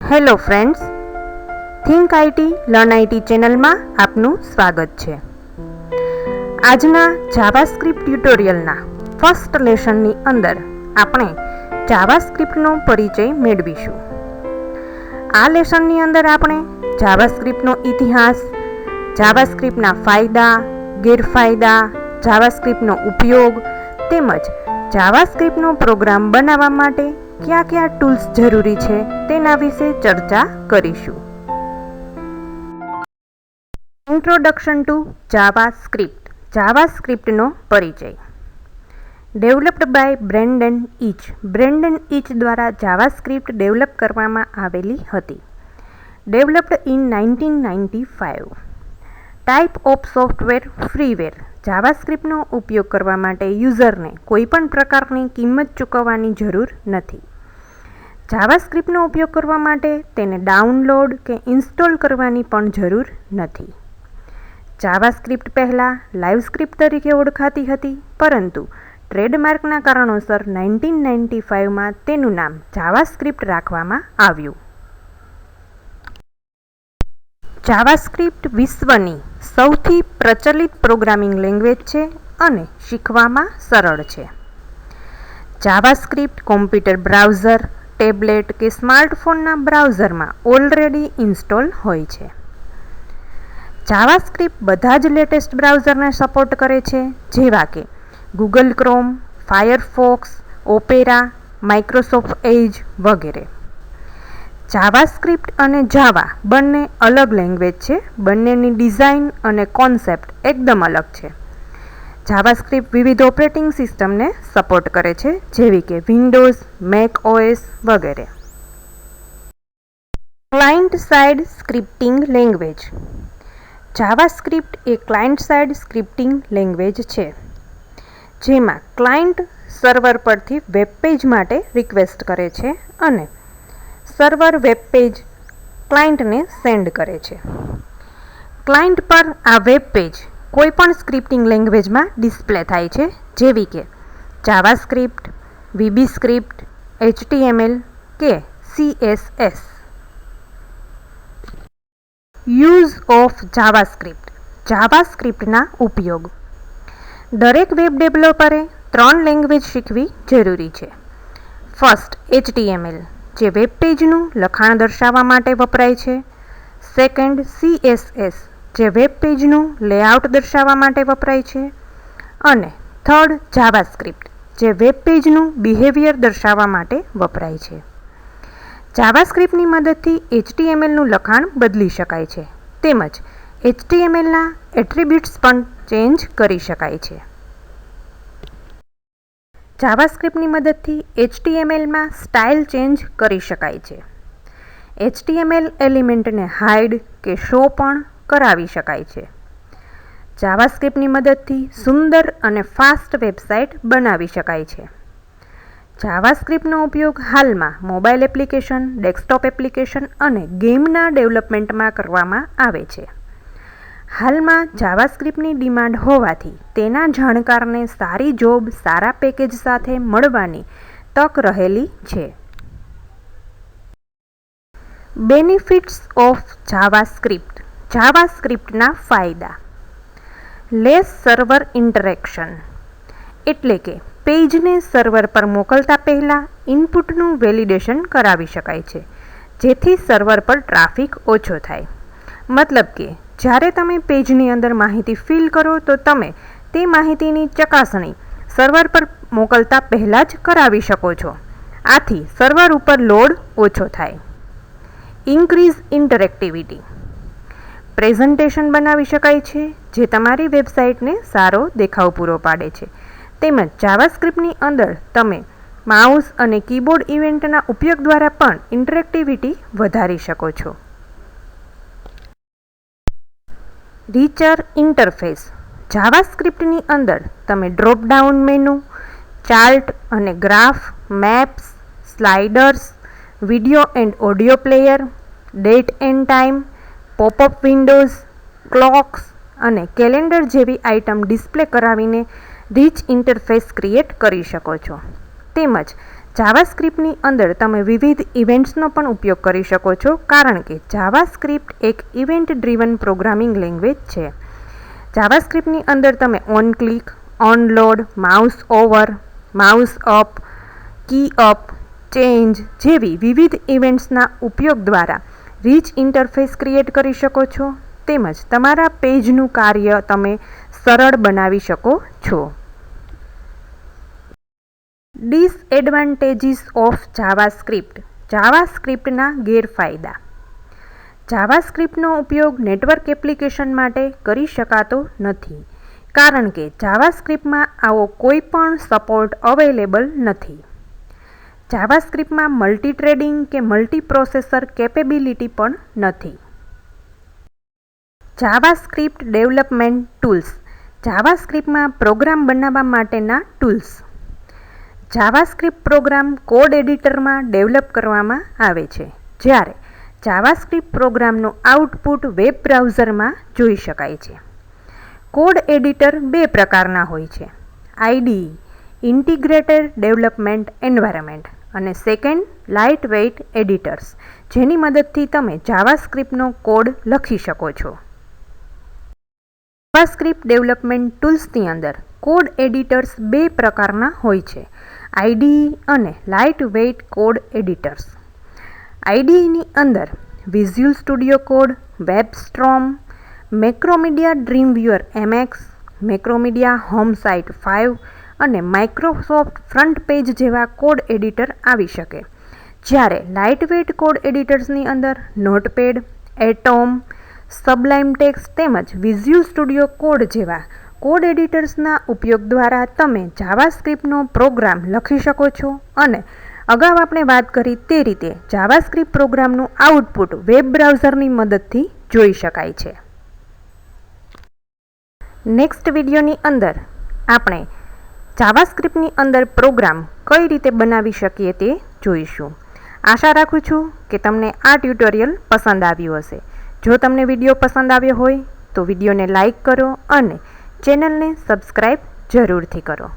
Hello friends, think IT learn IT ચેનલમાં આપનું સ્વાગત છે. આજના જાવાસ્ક્રિપ્ટ ટ્યુટોરિયલના ફર્સ્ટ લેસનની અંદર આપણે જાવાસ્ક્રિપ્ટનો પરિચય મેળવીશું. આ લેસનની અંદર આપણે જાવાસ્ક્રિપ્ટનો ઇતિહાસ, જાવાસ્ક્રિપ્ટના ફાયદા, ગેરફાયદા, જાવાસ્ક્રિપ્ટનો ઉપયોગ તેમજ જાવાસ્ક્રિપ્ટનો પ્રોગ્રામ બનાવવા માટે કયા કયા ટૂલ્સ જરૂરી છે તેના વિશે ચર્ચા કરીશું. Introduction to JavaScript. જાવાસ્ક્રિપ્ટનો પરિચય. Developed by Brendan Eich. Brendan Eich દ્વારા જાવાસ્ક્રિપ્ટ ડેવલપ કરવામાં આવેલી હતી. Developed in 1995. Type of software freeware. જાવાસ્ક્રિપ્ટનો ઉપયોગ કરવા માટે યુઝરને કોઈપણ પ્રકારની કિંમત ચૂકવવાની જરૂર નથી. જાવાસ્ક્રિપ્ટનો ઉપયોગ કરવા માટે તેને ડાઉનલોડ કે ઇન્સ્ટોલ કરવાની પણ જરૂર નથી. જાવાસ્ક્રિપ્ટ પહેલાં લાઇવસ્ક્રિપ્ટ તરીકે ઓળખાતી હતી, પરંતુ ટ્રેડમાર્કના કારણોસર 1995માં તેનું નામ જાવાસ્ક્રિપ્ટ રાખવામાં આવ્યું. જાવાસ્ક્રિપ્ટ વિશ્વની સૌથી પ્રચલિત પ્રોગ્રામિંગ લેંગ્વેજ છે અને શીખવામાં સરળ છે. જાવાસ્ક્રિપ્ટ કોમ્પ્યુટર બ્રાઉઝર, ટેબ્લેટ કે સ્માર્ટફોનના બ્રાઉઝરમાં ઓલરેડી ઇન્સ્ટોલ હોય છે. જાવાસ્ક્રિપ્ટ બધા જ લેટેસ્ટ બ્રાઉઝરને સપોર્ટ કરે છે, જેવા કે Google Chrome, Firefox, Opera, Microsoft Edge વગેરે. જાવાસ્ક્રિપ્ટ અને જાવા બંને અલગ લેંગ્વેજ છે. બંનેની ડિઝાઇન અને કોન્સેપ્ટ એકદમ અલગ છે. જાવાસ્ક્રિપ્ટ વિવિધ ઓપરેટિંગ સિસ્ટમને સપોર્ટ કરે છે, જેવી કે વિન્ડોઝ, મેક ઓએસ વગેરે. Client side scripting language. JavaScript એ ક્લાયન્ટ સાઇડ સ્ક્રિપ્ટિંગ લેંગ્વેજ છે, જેમાં ક્લાયન્ટ સર્વર પરથી વેબ પેજ માટે રિક્વેસ્ટ કરે છે અને સર્વર વેબ પેજ ક્લાયન્ટને સેન્ડ કરે છે. ક્લાયન્ટ પર આ વેબ પેજ કોઈપણ સ્ક્રિપ્ટિંગ લેંગ્વેજમાં ડિસ્પ્લે થાય છે, જેવી કે જાવાસ્ક્રિપ્ટ, વીબી સ્ક્રિપ્ટ, HTML કે CSS. Use of JavaScript. જાવાસ્ક્રિપ્ટના ઉપયોગ. દરેક વેબ ડેવલપરે 3 લેંગ્વેજ શીખવી જરૂરી છે. ફર્સ્ટ HTML, જે વેબ પેજનું લખાણ દર્શાવવા માટે વપરાય છે. સેકન્ડ CSS, જે વેબ પેજનું લેઆઉટ દર્શાવવા માટે વપરાય છે. અને થર્ડ જાવાસ્ક્રિપ્ટ, જે વેબ પેજનું બિહેવિયર દર્શાવવા માટે વપરાય છે. જાવાસ્ક્રિપ્ટની મદદથી HTMLનું લખાણ બદલી શકાય છે, તેમજ HTMLના એટ્રીબ્યુટ્સ પણ ચેન્જ કરી શકાય છે. જાવાસ્ક્રિપ્ટની મદદથી HTMLમાં સ્ટાઇલ ચેન્જ કરી શકાય છે. HTML એલિમેન્ટને હાઇડ કે શો પણ કરાવી શકાય છે. જાવાસ્ક્રિપ્ટની મદદથી સુંદર અને ફાસ્ટ વેબસાઇટ બનાવી શકાય છે. જાવાસ્ક્રિપ્ટનો ઉપયોગ હાલમાં મોબાઈલ એપ્લિકેશન, ડેસ્કટોપ એપ્લિકેશન અને ગેમના ડેવલપમેન્ટમાં કરવામાં આવે છે. હાલમાં જાવાસ્ક્રિપ્ટની ડિમાન્ડ હોવાથી તેના જાણકારને સારી જોબ સારા પેકેજ સાથે મળવાની તક રહેલી છે. Benefits of JavaScript. જાવાસ્ક્રિપ્ટના ફાયદા. લેસ સર્વર ઇન્ટરેક્શન, એટલે કે પેજને સર્વર પર મોકલતા પહેલાં ઇનપુટનું વેલિડેશન કરાવી શકાય છે, જેથી સર્વર પર ટ્રાફિક ઓછો થાય. મતલબ કે જ્યારે તમે પેજની અંદર માહિતી ફિલ કરો તો તમે તે માહિતીની ચકાસણી સર્વર પર મોકલતા પહેલાં જ કરાવી શકો છો. આથી સર્વર ઉપર લોડ ઓછો થાય. Increase interactivity. પ્રેઝન્ટેશન બનાવી શકાય છે, જે તમારી વેબસાઇટને સારો દેખાવ પૂરો પાડે છે. તેમજ જાવાસ્ક્રિપ્ટની અંદર તમે માઉસ અને કીબોર્ડ ઇવેન્ટના ઉપયોગ દ્વારા પણ ઇન્ટરેક્ટિવિટી વધારી શકો છો. Richer interface. જાવાસ્ક્રિપ્ટની અંદર તમે ડ્રોપડાઉન મેનુ, ચાર્ટ અને graph, maps, sliders, video and audio player, date and time, popup windows, clocks અને કેલેન્ડર જેવી આઇટમ ડિસ્પ્લે કરાવીને રીચ ઇન્ટરફેસ ક્રિએટ કરી શકો છો. તેમજ જાવાસ્ક્રિપ્ટની અંદર તમે વિવિધ ઇવેન્ટ્સનો પણ ઉપયોગ કરી શકો છો, કારણ કે જાવાસ્ક્રિપ્ટ એક ઇવેન્ટ ડ્રીવન પ્રોગ્રામિંગ લેંગ્વેજ છે. જાવાસ્ક્રિપ્ટની અંદર તમે on click, on load, mouse over, mouse up, key up, change જેવી વિવિધ ઇવેન્ટ્સના ઉપયોગ દ્વારા રીચ ઇન્ટરફેસ ક્રિએટ કરી શકો છો, તેમજ તમારા પેજનું કાર્ય તમે સરળ બનાવી શકો છો. Disadvantages of JavaScript. જાવાસ્ક્રિપ્ટના ગેરફાયદા. જાવાસ્ક્રિપ્ટનો ઉપયોગ નેટવર્ક એપ્લિકેશન માટે કરી શકાતો નથી, કારણ કે જાવાસ્ક્રિપ્ટમાં આવો કોઈ પણ સપોર્ટ અવેલેબલ નથી. જાવાસ્ક્રિપ્ટમાં મલ્ટીથ્રેડિંગ કે મલ્ટીપ્રોસેસર કેપેબિલિટી પણ નથી. JavaScript development tools. જાવાસ્ક્રિપ્ટમાં પ્રોગ્રામ બનાવવા માટેના ટૂલ્સ. જાવાસ્ક્રિપ્ટ પ્રોગ્રામ કોડ એડિટરમાં ડેવલપ કરવામાં આવે છે, જ્યારે જાવાસ્ક્રિપ્ટ પ્રોગ્રામનું આઉટપુટ વેબ બ્રાઉઝરમાં જોઈ શકાય છે. કોડ એડિટર બે પ્રકારના હોય છે: આઈડીઈ ઇન્ટિગ્રેટેડ ડેવલપમેન્ટ એન્વાયરમેન્ટ અને સેકન્ડ લાઇટ વેઇટ એડિટર્સ, જેની મદદથી તમે જાવાસ્ક્રિપ્ટનો કોડ લખી શકો છો. જાવાસ્ક્રિપ્ટ ડેવલપમેન્ટ ટૂલ્સની અંદર કોડ એડિટર્સ બે પ્રકારના હોય છે: આઈડીઈ અને લાઇટ વેઇટ કોડ એડિટર્સ. આઈડીઈની અંદર Visual Studio Code, WebStorm, Macromedia Dreamweaver MX, Macromedia Home Site 5 અને માઇક્રોસોફ્ટ ફ્રન્ટ પેજ જેવા કોડ એડિટર આવી શકે, જ્યારે લાઇટવેઇટ કોડ એડિટર્સની અંદર નોટપેડ, એટોમ, સબલાઇમ ટેક્સ્ટ તેમજ વિઝ્યુઅલ સ્ટુડિયો કોડ જેવા કોડ એડિટર્સના ઉપયોગ દ્વારા તમે જાવાસ્ક્રિપ્ટનો પ્રોગ્રામ લખી શકો છો અને અગાઉ આપણે વાત કરી તે રીતે જાવાસ્ક્રિપ્ટ પ્રોગ્રામનું આઉટપુટ વેબ બ્રાઉઝરની મદદથી જોઈ શકાય છે. નેક્સ્ટ વિડીયોની અંદર આપણે જાવાસ્ક્રિપ્ટની અંદર પ્રોગ્રામ કઈ રીતે બનાવી શકીએ તે જોઈશું. આશા રાખું છું કે તમને આ ટ્યુટોરિયલ પસંદ આવ્યું હશે. જો તમને વિડીયો પસંદ આવ્યો હોય તો વિડીયોને લાઈક કરો અને ચેનલને સબસ્ક્રાઈબ જરૂરથી કરો.